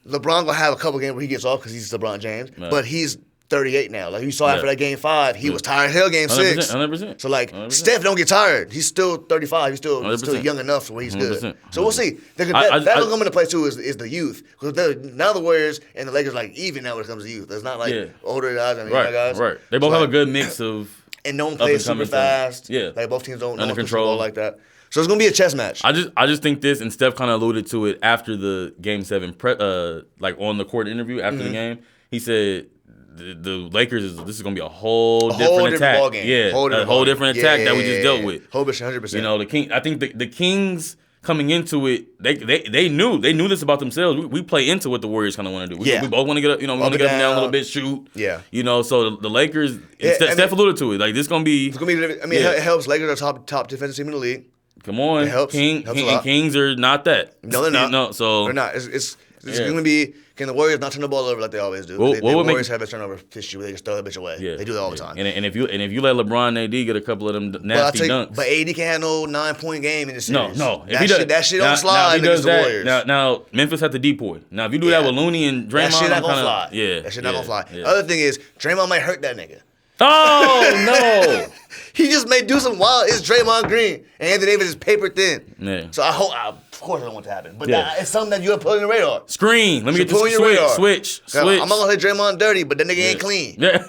LeBron going to have a couple games where he gets off because he's LeBron James, but he's 38 now. Like you saw after that game 5, he was tired hell game 6. 100%. So like 100%. Steph don't get tired. He's still 35. He's still young enough to where he's 100%. Good. So we'll see. That'll come into play too is the youth. Because now the Warriors and the Lakers like even now when it comes to youth. It's not like older guys and younger guys. Right. They both have a good mix of. And no one plays super fast. Yeah. Like both teams don't under control like that. So it's gonna be a chess match. I just think this, and Steph kind of alluded to it after the Game 7 like on the court interview after the game. He said the Lakers this is gonna be a whole different attack. Ball game. Yeah, a whole different attack that we just dealt with. 100%. You know, the King. I think the Kings coming into it, they knew this about themselves. We play into what the Warriors kind of want to do. We both want to get up, we want to get them down a little bit, shoot. Yeah. You know, so the Lakers, Steph alluded to it. Like this gonna be. It's gonna be. I mean, it helps. Lakers are top defensive team in the league. Come on, it helps. Kings are not that. No, they're not. No, so they're not. It's gonna be. Can the Warriors not turn the ball over like they always do? The Warriors have a turnover issue where they just throw that bitch away. Yeah, they do that all the time. And if you let LeBron and AD get a couple of them nasty dunks, but AD can't have no 9-point game in the series. No. That shit don't slide against the Warriors. Now Memphis had the decoy. Now if you do that with Looney and Draymond, that shit not gonna fly. Yeah, that shit not gonna fly. The other thing is Draymond might hurt that nigga. Oh no! He just may do some wild. It's Draymond Green and Anthony Davis is paper thin. Yeah. So I hope. Of course, I don't want it to happen. But it's something that you have put on your radar. Screen. Let me get this switch. I'm not gonna say Draymond dirty, but that nigga ain't clean. Yeah.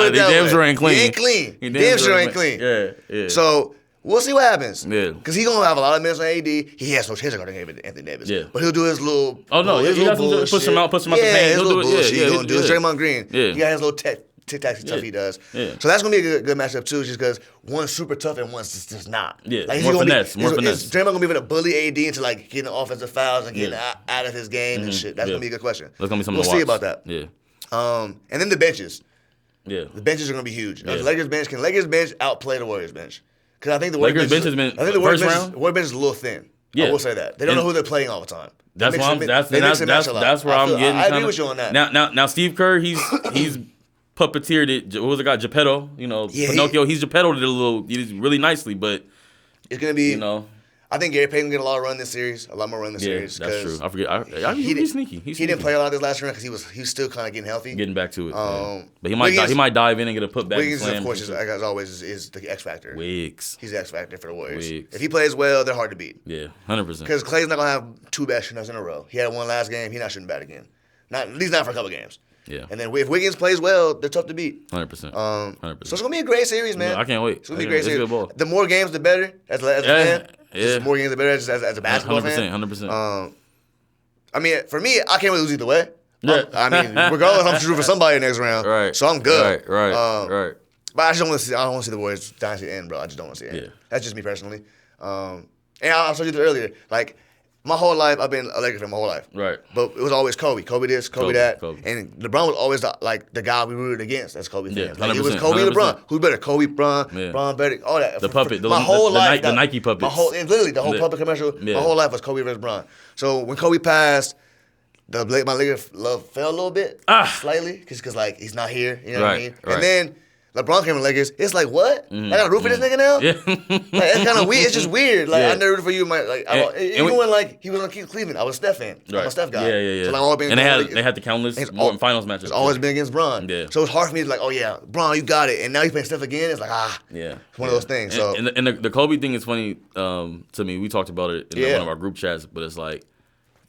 Damn sure ain't clean. He ain't clean. Damn sure ain't clean. Yeah. So we'll see what happens. Yeah. Because he's gonna have a lot of minutes on AD. He has no chance of guarding Anthony Davis. Yeah. But he'll do his little. Oh no, he got to push him out the paint. He'll do it. He's gonna do his Draymond Green. Yeah. He got his little tic-tac stuff he does. Yeah. So that's gonna be a good matchup too, just because one's super tough and one's just not. Yeah. Like, more finesse. Draymond gonna be able to bully AD into like getting offensive fouls and getting out of his game and shit. That's gonna be a good question. That's gonna be something we'll to see watch. about that. Yeah. And then the benches. Yeah. The benches are gonna be huge. The Lakers bench can Lakers bench outplay the Warriors bench? Because I think the Warriors bench has been. I think the Warriors bench is a little thin. Yeah. I will say that they don't know who they're playing all the time. That's where I'm getting. I agree with you on that. Now Steve Kerr, he's puppeteered it. What was the guy? Geppetto. You know, Pinocchio. He's Geppettoed it a little, really nicely, but it's gonna be. You know, I think Gary Payton get a lot of run this series, a lot more run this series. That's true. I forget. He's sneaky. He didn't play a lot this last round because he was still kind of getting healthy, getting back to it. But he might dive in and get a putback. Wiggins, of course, as always, is the X factor. Wiggs. He's the X factor for the Warriors. If he plays well, they're hard to beat. Yeah, 100%. Because Clay's not gonna have 2 bad shooters in a row. He had one last game. He's not shooting bad again. At least not for a couple games. Yeah. And then if Wiggins plays well, they're tough to beat. 100%. 100%. So it's going to be a great series, man. I can't wait. It's going to be a great series. The more games, the better as a fan. Yeah. The more games, the better as a basketball 100%, fan. 100%. I mean, for me, I can't really lose either way. I mean, regardless, I'm shooting for somebody next round. Right. So I'm good. Right. But I just don't want to see. I don't want to see the Warriors dynasty end, bro. I just don't want to see it. Yeah. That's just me personally. And I told you this earlier. Like my whole life, I've been a Lakers fan my whole life. Right. But it was always Kobe. Kobe this, Kobe that. Kobe. And LeBron was always the guy we rooted against as Kobe fans. Yeah, Like, it was Kobe 100%. and LeBron. Who's better? Kobe, LeBron, Yeah. LeBron better. All that. The puppet. My whole life. The Nike puppets. My whole, and literally the whole Yeah. puppet commercial. Yeah. My whole life was Kobe versus LeBron. So when Kobe passed, my Lakers love fell a little bit, slightly, because like he's not here. You know what I mean? Right. And then LeBron came to Lakers. It's like, what? I got to root for this nigga now? Yeah. Like, it's kind of weird. It's just weird. Like, I never rooted for you. Even when like he was on Cleveland, I was a Steph fan. I'm a Steph guy. Yeah. So, like, all been and they had the countless finals matches. It's always been against Bron. Yeah. So it's hard for me to like, oh yeah, Bron, you got it. And now he's playing Steph again. It's like, yeah. It's one of those things. So and the Kobe thing is funny to me. We talked about it in one of our group chats, but it's like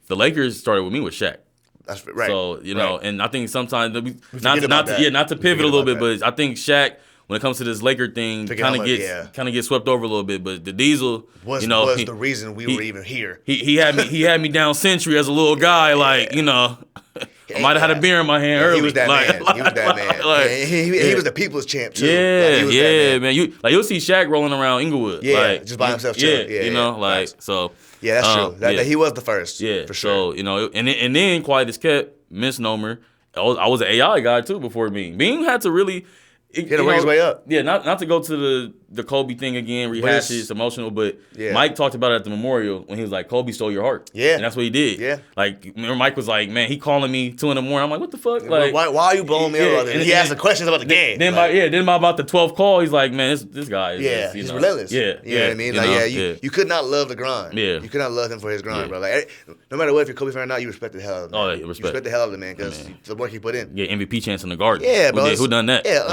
the Lakers started with me with Shaq. That's right. So and I think sometimes not to pivot a forget little bit, about but I think Shaq, when it comes to this Laker thing, kind of gets swept over a little bit. But the Diesel was the reason we were even here. He had me down Century as a little guy, like I might have had a beer in my hand early. He was that man. He was that man. He was the people's champ too. Yeah, man. You'll see Shaq rolling around Inglewood. Yeah, just by himself. Yeah, so. Yeah, that's true. That he was the first. Yeah, for sure. So and then quiet as kept, misnomer. I was an AI guy too before Bean. Bean had to really. He had to work his way up. Yeah, not to go to the Kobe thing again, rehash it, it's emotional, but Mike talked about it at the memorial when he was like, Kobe stole your heart. Yeah. And that's what he did. Yeah. Like, remember Mike was like, man, he calling me 2 a.m. I'm like, what the fuck? Like, why are you blowing me up? And he asked the questions about the game. Then about the 12th call, he's like, man, this guy is he's relentless. Yeah. You know what I mean? Like, you could not love the grind. Yeah. You could not love him for his grind, bro. Like, no matter what, if you're Kobe fan or not, you respect the hell out of him. Oh, yeah, you respect the hell out of the man because the work he put in. Yeah, MVP chance in the Garden. Yeah, bro. Who done that? Yeah,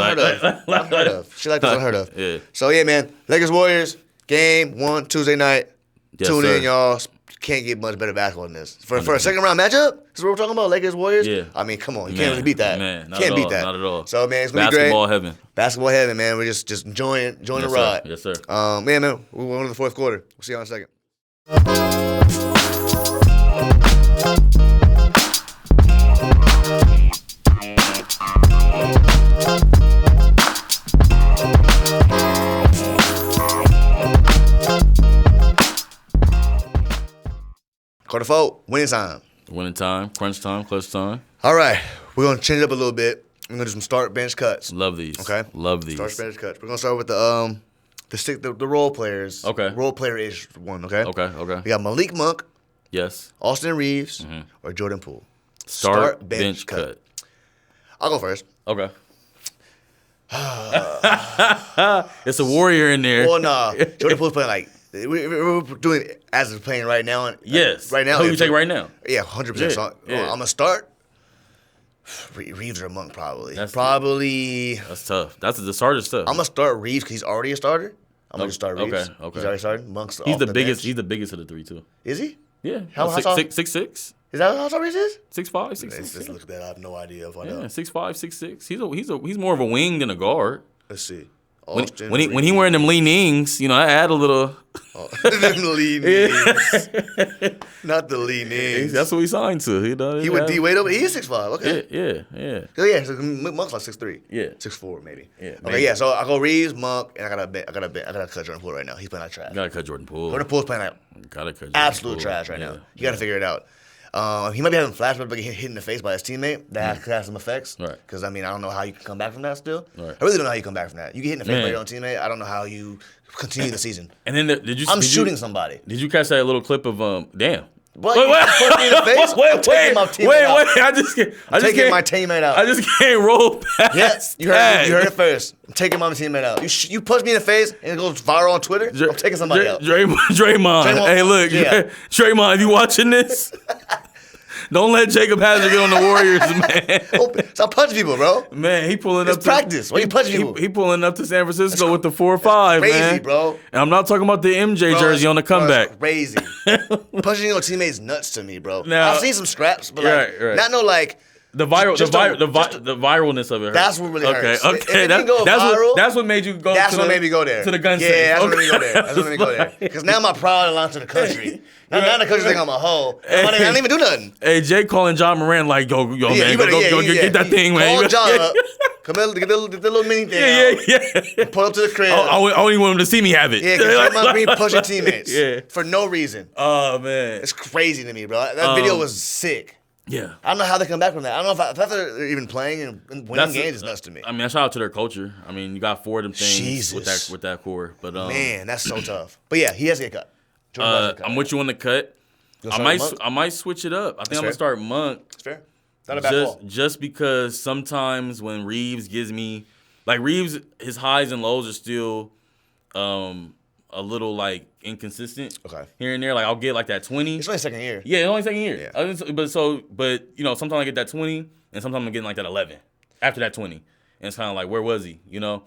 unheard of. Shit like that's unheard of. Yeah. So, yeah, man. Lakers Warriors, game 1, Tuesday night. Yes, Tune sir. in, y'all. Can't get much better basketball than this. For a second round matchup, this is what we're talking about, Lakers Warriors. Yeah. I mean, come on. You can't really beat that. Man, Can't beat that. Not at all. So, man, it's going to be great. Basketball heaven. Basketball heaven, man. We're just enjoying the ride. Yes, sir. Man, we're going to the fourth quarter. We'll see you in a second. Quarter four, winning time. Winning time, crunch time, clutch time. All right, we're going to change it up a little bit. We're going to do some start bench cuts. Love these. Okay. Love these. Start bench cuts. We're going to start with the role players. Okay. Role player-ish one, okay? Okay. We got Malik Monk, Yes. Austin Reeves, or Jordan Poole. Start bench cut. I'll go first. Okay. It's a warrior in there. Well, nah. Jordan Poole's playing like we're doing it as it's playing right now. Yes. Right now. Who you take right now? Yeah, 100%. Yeah, So yeah. I'm gonna start. Reeves or Monk probably. That's tough. That's the starter stuff. I'm gonna start Reeves because he's already a starter. I'm gonna just start Reeves. Okay. He's already started. Monk's He's off the bench. biggest. He's the biggest of the three too. Is he? Yeah. How tall? 6'6". Is that how tall Reeves is? 6'5", 6'6". Let's look at that. I have no idea if I know. Yeah, 6'5", 6'6". He's more of a wing than a guard. Let's see. When he wearing them leanings, I add a little. Them leanings. Not the leanings. That's what he signed to. He would D Wade over. He is 6'5". Okay. Yeah. Oh yeah. So Monk's like 6'3". Yeah. 6'4" maybe. Yeah. Okay. Maybe. Yeah. So I go Reeves, Monk, and I gotta cut Jordan Poole right now. He's playing like trash. Gotta cut Jordan Poole. Jordan Poole's playing like Gotta cut Jordan absolute Poole. trash right now. Yeah. You gotta figure it out. He might be having flashbacks, but getting hit in the face by his teammate. That could have some effects. Right. Because, I mean, I don't know how you can come back from that still. Right. I really don't know how you come back from that. You get hit in the face Man. by your own teammate. I don't know how you continue the season. And then did you? I'm shooting somebody. Did you catch that little clip of damn? What? You punch me in the face? I'm taking my teammate out. I just taking my teammate out. I just can't roll past. Yes, you heard it first. I'm taking my teammate out. You punch me in the face and it goes viral on Twitter. I'm taking somebody out. Draymond. Hey, look, Draymond, if you watching this, don't let Jacob Hazard get on the Warriors, man. Stop punching people, bro. Man, he pulling up. It's practice. Why you punching people? He pulling up to San Francisco with the 4-5, crazy, man. Bro. And I'm not talking about the MJ jersey on the comeback. Bro, crazy. Punching your teammates nuts to me, bro. Now, I've seen some scraps, but right. not no like The viralness of it. That's what really hurts. Okay. That's what made you go. That's what made me go there. To the gun safe. Yeah, that's what made me go there. That's what made me go there. Because now my pride belongs to the country. Now the country think I'm a hoe. I didn't even do nothing. Hey, Jay calling John Moran like, yo, man, go get that thing, man. Call John up. Come in, get the little mini thing out. Yeah. Pull up to the crib. I only want him to see me have it. Yeah, because I'm not being pushing teammates. Yeah. For no reason. Oh, man. It's crazy to me, bro. That video was sick. Yeah. I don't know how they come back from that. I don't know if they're even playing and winning games is nuts to me. I mean, shout out to their culture. I mean, you got 4 of them things with that core. But man, that's so tough. But yeah, he has to get cut. I'm with you on the cut. I might switch it up. I think I'm gonna start Monk. That's fair. Not a bad call. Just because sometimes when Reeves gives me Reeves, his highs and lows are still a little like inconsistent. Okay. Here and there, like I'll get like that 20. It's only second year. Yeah, it's only second year. Yeah. But you know, sometimes I get that 20, and sometimes I'm getting like that 11 after that 20, and it's kind of like, where was he? You know.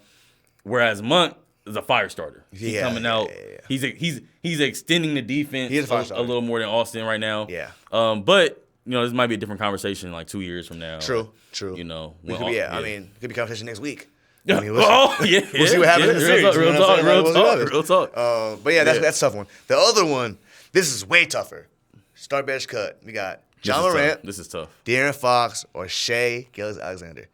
Whereas Monk is a fire starter. He's coming out. Yeah. He's extending the defense a little more than Austin right now. Yeah. But you know, this might be a different conversation like 2 years from now. True. You know. I mean, it could be conversation next week. I mean, we'll see what happens in the series. Real talk. But yeah, that's a tough one. The other one, this is way tougher. Start bench cut. We got John Morant. This is tough. De'Aaron Fox or Shai Gilgeous-Alexander.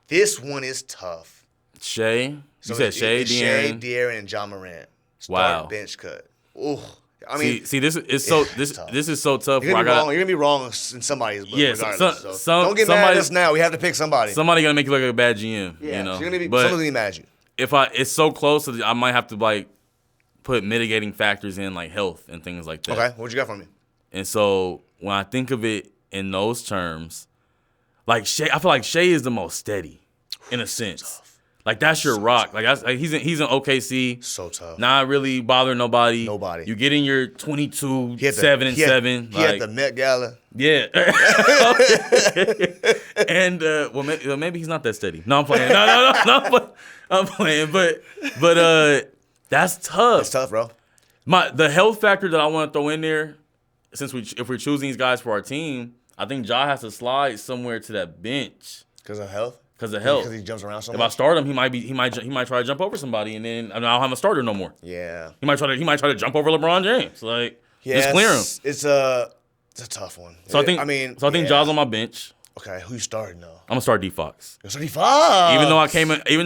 This one is tough. Shai? You said Shai, De'Aaron, and John Morant. Start bench cut. Ooh. I mean, see, this is so tough. You're gonna be wrong in somebody's book, regardless. Don't get mad at us now. We have to pick somebody. Somebody gonna make you look like a bad GM. Yeah, you know, someone's gonna be mad at you. It's so close, that I might have to like put mitigating factors in, like health and things like that. Okay, what you got for me? And so when I think of it in those terms, like Shai, I feel like Shai is the most steady, in a sense. Like that's your rock. Like he's in OKC. So tough. Not really bothering nobody. You get in your 22, 7 and 7. He had the Met Gala. Yeah. And maybe he's not that steady. No, I'm playing. No, I'm playing. But that's tough. It's tough, bro. The health factor that I want to throw in there, if we're choosing these guys for our team, I think Ja has to slide somewhere to that bench. Because of health? Because he jumps around so much. If I start him, he might try to jump over somebody, and then I don't have a starter no more. Yeah. He might try to jump over LeBron James. Like, just clear him. It's a tough one. So I think Ja's on my bench. Okay, who you starting though? I'm gonna start D Fox. You're starting D Fox. Even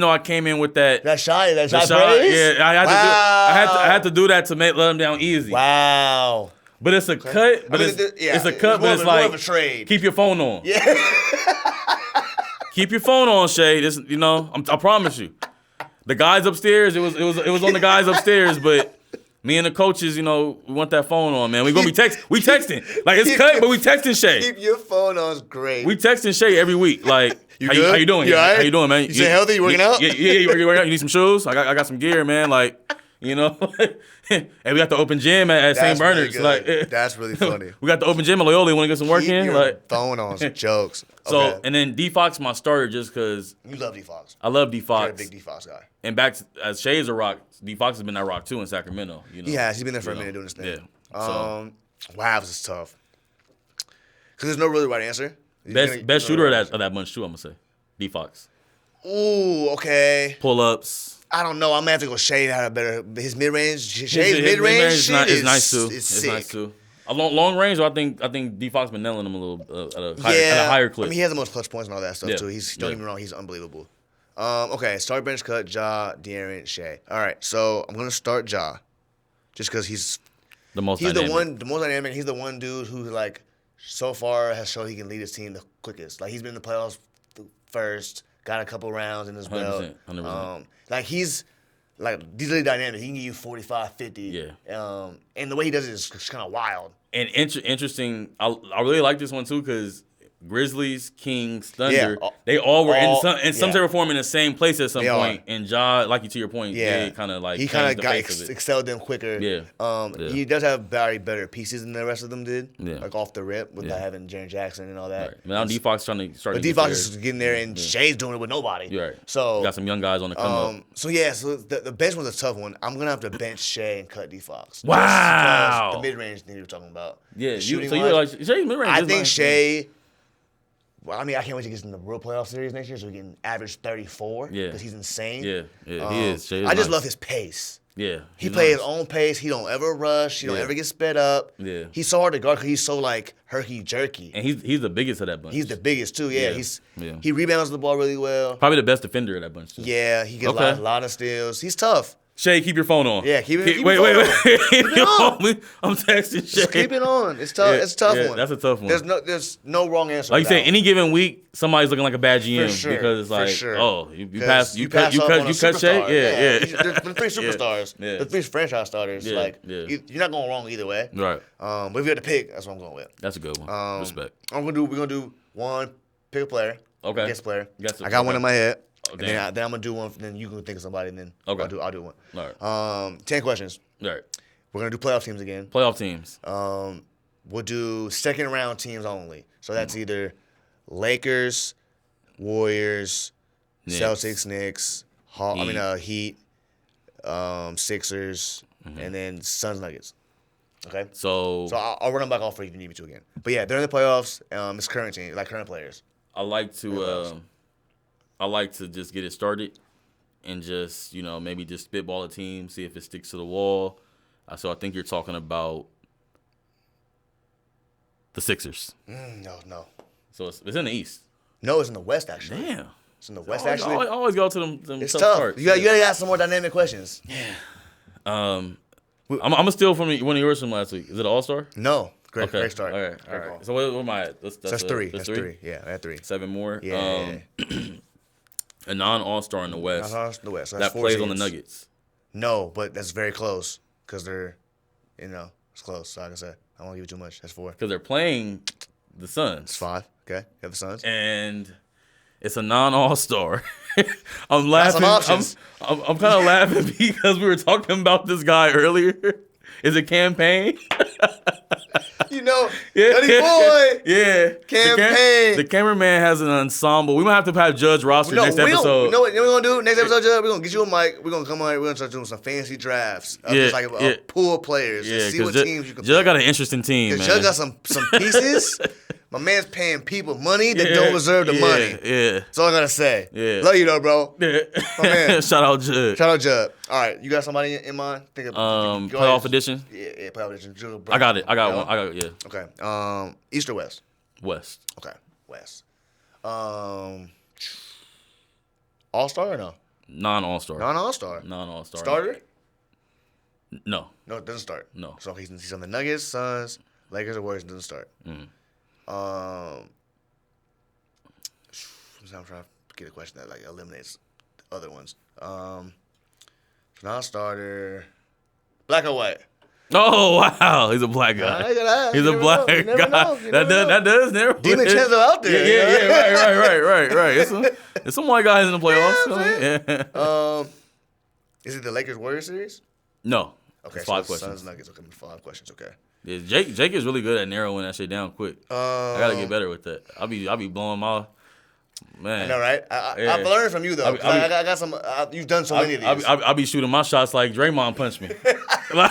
though I came in with that Shai praise? Yeah, I had to do that to let him down easy. Wow. But it's a cut. But it's a cut. But it's like more of a trade. Keep your phone on. Yeah. Keep your phone on, Shai. This, I promise you. The guys upstairs, it was on the guys upstairs, but me and the coaches, we want that phone on, man. We texting. Like it's cut, but we texting Shai. Keep your phone on is great. We texting Shai every week. Like, how you doing? You all right? How you doing, man? You stay healthy? You working out? Yeah, you working out? You need some shoes? I got some gear, man. Like, and we got the open gym at St. Bernard's. Really that's really funny. We got the open gym at Loyola. You want to get some work in? Like phone on jokes. So and then D Fox my starter just because you love D Fox. I love D Fox. You're a big D Fox guy. And as Shai is a rock, D Fox has been that rock too in Sacramento. He has. He's been there for a minute doing this thing. Yeah. Wow, this is tough. Because there's no really right answer. Best shooter of that bunch too. I'm gonna say D Fox. Ooh, okay. Pull ups. I don't know. I'm gonna have to go Shai had a better. His mid range. Shai's mid range is nice too. It's nice too. Long range, I think D Fox been nailing him a little at a higher clip. I mean, he has the most clutch points and all that stuff too. Don't get me wrong, he's unbelievable. Okay, start bench cut Ja, De'Aaron, Shai. All right, so I'm gonna start Ja, just because he's the most dynamic. The most dynamic. He's the one dude who like so far has shown he can lead his team the quickest. Like he's been in the playoffs first. Got a couple rounds in his belt. 100%. Like he's really dynamic. He can give you 45, 50. Yeah. And the way he does it is kind of wild. And interesting. I really like this one too because Grizzlies, Kings, Thunder, they all were in some type of form in the same place at some point. And Ja, to your point, they kind of like he kind of excelled them quicker. Yeah. He does have very better pieces than the rest of them did. Yeah. Like off the rip with not having Jaren Jackson and all that. Right. Now D Fox trying to start. But D Fox is getting there and Shai's doing it with nobody. You're right. So got some young guys on the come up. So the bench one's a tough one. I'm gonna have to bench Shai and cut D Fox. Wow. The mid range thing you're talking about. Yeah. You were like Shai's mid range. I think Shai Well, I mean, I can't wait to get in the real playoff series next year so we can average 34. Yeah. Because he's insane. Yeah, he is. I just love his pace. Yeah. He plays his own pace. He don't ever rush. He don't ever get sped up. Yeah. He's so hard to guard because he's so, like, herky-jerky. And he's the biggest of that bunch. He's the biggest, too. Yeah. He rebounds the ball really well. Probably the best defender of that bunch, too. Yeah, he gets a lot of steals. He's tough. Shay, keep your phone on. Yeah, keep wait. Keep it on. I'm texting Shay. Just keep it on. It's tough. It's a tough one. That's a tough one. There's no wrong answer. Like you said, any given week, somebody's looking like a bad GM because it's like, you cut Shay. Yeah. The three superstars. Yeah. The three franchise starters. Yeah. Like you're not going wrong either way. Right. But if you had to pick, that's what I'm going with. That's a good one. Respect. We're gonna do one. Pick a player. Okay. Guess player. I got one in my head. Oh, then I'm gonna do one. Then you can think of somebody, and then I'll do one. All right. 10 questions. All right. We're gonna do playoff teams again. Playoff teams. We'll do second round teams only. So that's either Lakers, Warriors, Celtics, Knicks, Heat, Sixers, and then Suns, Nuggets. Okay. So I'll run them back off for you if you need me to again. But yeah, they're in the playoffs. It's current team, like current players. I like to just get it started and just, maybe just spitball a team, see if it sticks to the wall. So I think you're talking about the Sixers. No. So it's in the East. No, it's in the West, actually. Damn. It's in the West, actually. I always go to them it's tough tough. parts. You gotta got some more dynamic questions. Yeah. I'm going to steal from one of yours from last week. Is it an All-Star? No. Great start. All right. So what am I at? That's three. That's three. Yeah, I had three. 7 more? Yeah. A non-All-Star in the West. Non-All-Star in the West. So that plays on the Nuggets. No, but that's very close because they're, it's close. So like I said, I won't give you too much. That's 4. Because they're playing the Suns. It's 5. Okay, you have the Suns. And it's a non-All-Star. I'm laughing. I'm kind of laughing because we were talking about this guy earlier. Is it Campaign? Nutty boy. Yeah. Campaign. The cameraman has an ensemble. We might have to have Judge roster next episode. You know what we're going to do? Next episode, Judge, we're going to get you a mic. We're going to come on here. We're going to start doing some fancy drafts. Just like a pool of players. Yeah, see what teams you can Judge got an interesting team, man. Judge got some pieces. My man's paying people money that don't deserve the money. Yeah. That's all I got to say. Yeah. Love you, though, bro. Yeah. My man. Shout out Judge. All right, you got somebody in mind? Playoff edition? Yeah, playoff edition. I got it. I got one. Yeah. Okay. East or West? West. Okay, West. All-Star or no? Non-All-Star. Non-All-Star. Non-All-Star. Starter? No. No, it doesn't start. No. So he's on the Nuggets, Suns, Lakers, or Warriors. Doesn't start. I'm trying to get a question that eliminates the other ones. Non-starter. Black or white? Oh wow, he's a black guy. He's a black guy. That does narrow. DiVincenzo out there. Yeah. Right. It's some white guys in the playoffs. Yeah. Is it the Lakers Warriors series? No. Okay, it's 5 so questions. Suns Nuggets. Okay, 5 questions. Okay. Yeah, Jake is really good at narrowing that shit down quick. I gotta get better with that. I'll be blowing my. Man. I know, right? I've learned from you, though. I got some. You've done so many of these. I'll be shooting my shots like Draymond punched me. Let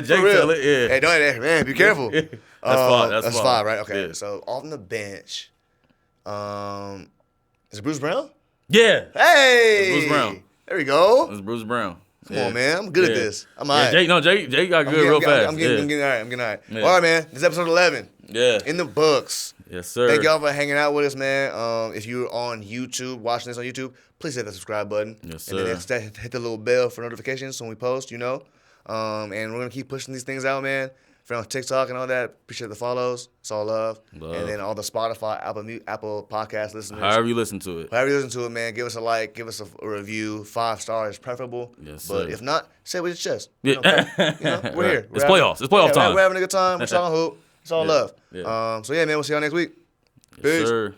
Jake tell it. Yeah. Hey, don't, man, be careful. That's 5. That's 5, right? Okay. Yeah. So off the bench, is it Bruce Brown? Yeah. Hey, Bruce Brown. There we go. It's Bruce Brown. Come on, man. I'm good at this. I'm all right. Jake got good real fast. I'm getting all right. Yeah. All right, man. This is episode 11. Yeah. In the books. Yes, sir. Thank y'all for hanging out with us, man. If you're on YouTube, watching this on YouTube, please hit the subscribe button. Yes, sir. And then hit the little bell for notifications when we post, And we're going to keep pushing these things out, man. If you're on TikTok and all that, appreciate the follows. It's all love. And then all the Spotify, Apple podcast listeners. However you listen to it, man. Give us a like. Give us a review. 5 stars preferable. Yes, but sir. if not, say it with your chest. Yeah. We're here. It's playoffs. It's playoff time. We're having a good time. We're talking hoop. It's all love. Yeah. So, yeah, man. We'll see y'all next week. Yes, Peace. sir.